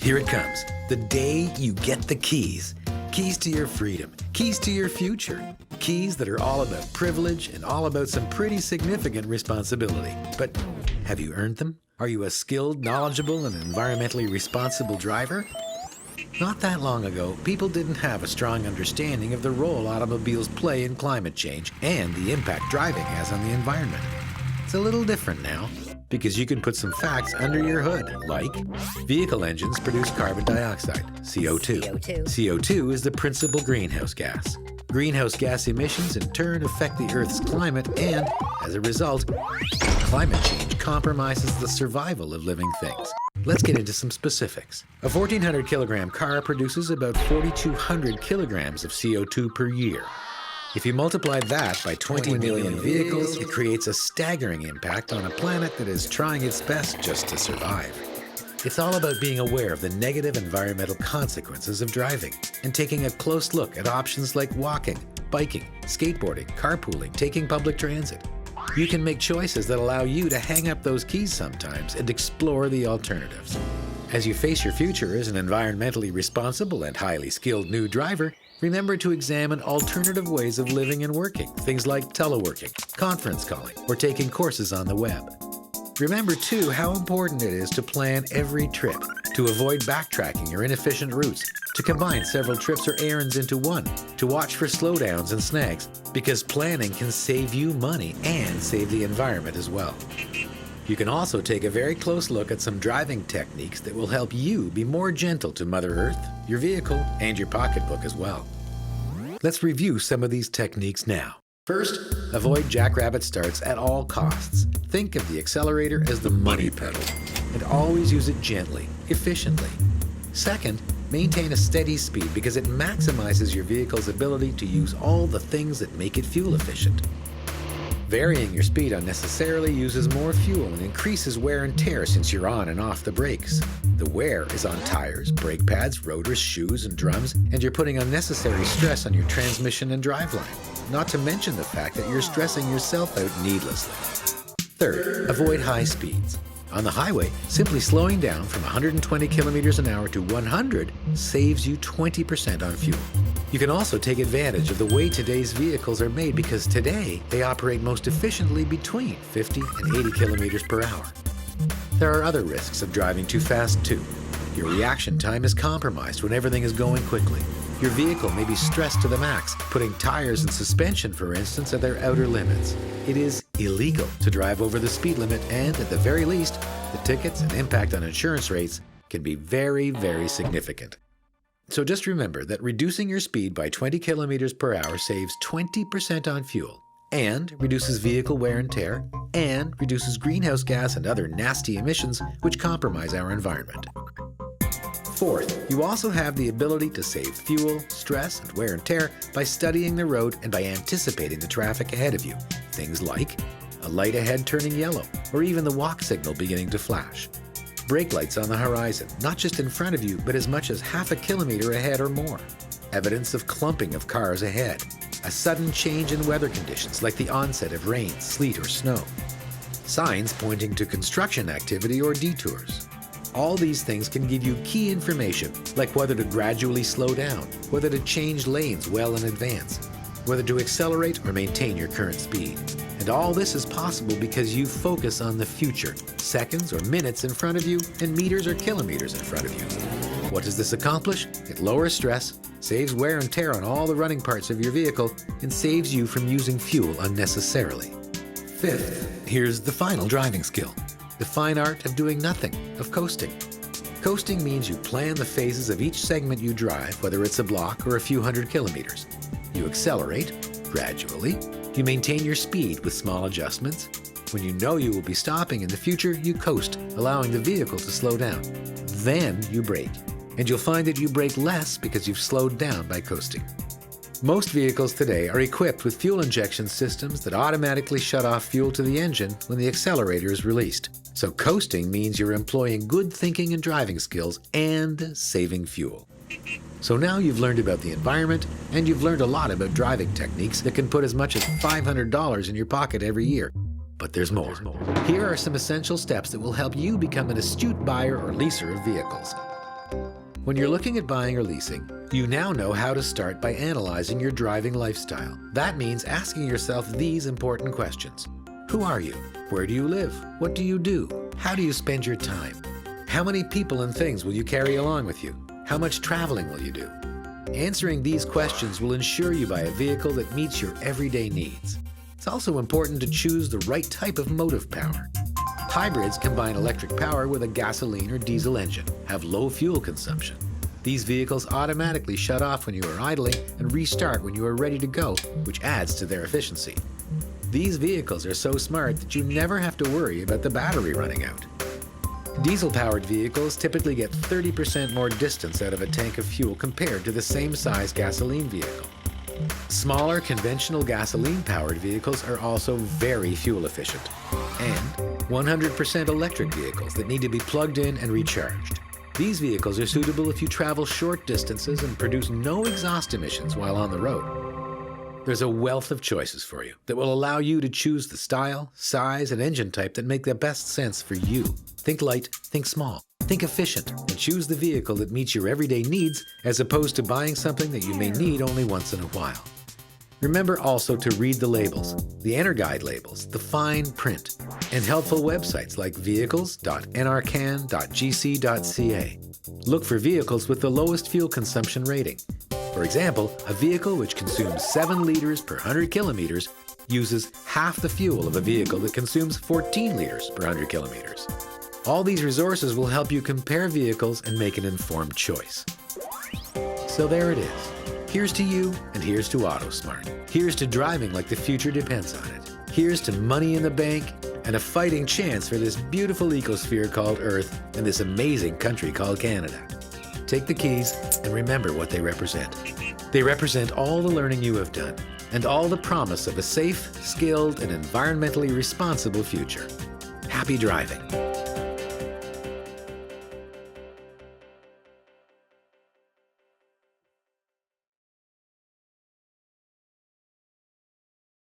Here it comes, the day you get the keys. Keys to your freedom, keys to your future, keys that are all about privilege and all about some pretty significant responsibility. But have you earned them? Are you a skilled, knowledgeable, and environmentally responsible driver? Not that long ago, people didn't have a strong understanding of the role automobiles play in climate change and the impact driving has on the environment. It's a little different now, because you can put some facts under your hood, like vehicle engines produce carbon dioxide, CO2. CO2 is the principal greenhouse gas. Greenhouse gas emissions in turn affect the Earth's climate and, as a result, climate change compromises the survival of living things. Let's get into some specifics. A 1,400 kilogram car produces about 4,200 kilograms of CO2 per year. If you multiply that by 20 million vehicles, it creates a staggering impact on a planet that is trying its best just to survive. It's all about being aware of the negative environmental consequences of driving and taking a close look at options like walking, biking, skateboarding, carpooling, taking public transit. You can make choices that allow you to hang up those keys sometimes and explore the alternatives. As you face your future as an environmentally responsible and highly skilled new driver, remember to examine alternative ways of living and working, things like teleworking, conference calling, or taking courses on the web. Remember, too, how important it is to plan every trip, to avoid backtracking or inefficient routes, to combine several trips or errands into one, to watch for slowdowns and snags, because planning can save you money and save the environment as well. You can also take a very close look at some driving techniques that will help you be more gentle to Mother Earth, your vehicle, and your pocketbook as well. Let's review some of these techniques now. First, avoid jackrabbit starts at all costs. Think of the accelerator as the money pedal, and always use it gently, efficiently. Second, maintain a steady speed because it maximizes your vehicle's ability to use all the things that make it fuel efficient. Varying your speed unnecessarily uses more fuel and increases wear and tear since you're on and off the brakes. The wear is on tires, brake pads, rotors, shoes, and drums, and you're putting unnecessary stress on your transmission and driveline. Not to mention the fact that you're stressing yourself out needlessly. Third, avoid high speeds. On the highway, simply slowing down from 120 kilometers an hour to 100 saves you 20% on fuel. You can also take advantage of the way today's vehicles are made because today they operate most efficiently between 50 and 80 kilometers per hour. There are other risks of driving too fast too. Your reaction time is compromised when everything is going quickly. Your vehicle may be stressed to the max, putting tires and suspension, for instance, at their outer limits. It is illegal to drive over the speed limit, and at the very least, the tickets and impact on insurance rates can be very, very significant. So just remember that reducing your speed by 20 kilometers per hour saves 20% on fuel, and reduces vehicle wear and tear, and reduces greenhouse gas and other nasty emissions which compromise our environment. Fourth, you also have the ability to save fuel, stress, and wear and tear by studying the road and by anticipating the traffic ahead of you. Things like a light ahead turning yellow, or even the walk signal beginning to flash. Brake lights on the horizon, not just in front of you, but as much as half a kilometer ahead or more. Evidence of clumping of cars ahead. A sudden change in weather conditions, like the onset of rain, sleet, or snow. Signs pointing to construction activity or detours. All these things can give you key information, like whether to gradually slow down, whether to change lanes well in advance, whether to accelerate or maintain your current speed. And all this is possible because you focus on the future, seconds or minutes in front of you, and meters or kilometers in front of you. What does this accomplish? It lowers stress, saves wear and tear on all the running parts of your vehicle, and saves you from using fuel unnecessarily. Fifth, here's the final driving skill. The fine art of doing nothing, of coasting. Coasting means you plan the phases of each segment you drive, whether it's a block or a few hundred kilometers. You accelerate, gradually. You maintain your speed with small adjustments. When you know you will be stopping in the future, you coast, allowing the vehicle to slow down. Then you brake. And you'll find that you brake less because you've slowed down by coasting. Most vehicles today are equipped with fuel injection systems that automatically shut off fuel to the engine when the accelerator is released. So coasting means you're employing good thinking and driving skills and saving fuel. So now you've learned about the environment, and you've learned a lot about driving techniques that can put as much as $500 in your pocket every year. But there's more. Here are some essential steps that will help you become an astute buyer or leaser of vehicles. When you're looking at buying or leasing, you now know how to start by analyzing your driving lifestyle. That means asking yourself these important questions. Who are you? Where do you live? What do you do? How do you spend your time? How many people and things will you carry along with you? How much traveling will you do? Answering these questions will ensure you buy a vehicle that meets your everyday needs. It's also important to choose the right type of motive power. Hybrids combine electric power with a gasoline or diesel engine, have low fuel consumption. These vehicles automatically shut off when you are idling and restart when you are ready to go, which adds to their efficiency. These vehicles are so smart that you never have to worry about the battery running out. Diesel-powered vehicles typically get 30% more distance out of a tank of fuel compared to the same size gasoline vehicle. Smaller conventional gasoline-powered vehicles are also very fuel efficient, and 100% electric vehicles that need to be plugged in and recharged. These vehicles are suitable if you travel short distances and produce no exhaust emissions while on the road. There's a wealth of choices for you that will allow you to choose the style, size, and engine type that make the best sense for you. Think light, think small, think efficient, and choose the vehicle that meets your everyday needs as opposed to buying something that you may need only once in a while. Remember also to read the labels, the EnerGuide labels, the fine print, and helpful websites like vehicles.nrcan.gc.ca. Look for vehicles with the lowest fuel consumption rating. For example, a vehicle which consumes 7 liters per 100 kilometers uses half the fuel of a vehicle that consumes 14 liters per 100 kilometers. All these resources will help you compare vehicles and make an informed choice. So there it is. Here's to you, and here's to autosmart. Here's to driving like the future depends on it. Here's to money in the bank and a fighting chance for this beautiful ecosphere called Earth and this amazing country called Canada. Take the keys and remember what they represent. They represent all the learning you have done and all the promise of a safe, skilled, and environmentally responsible future. Happy driving.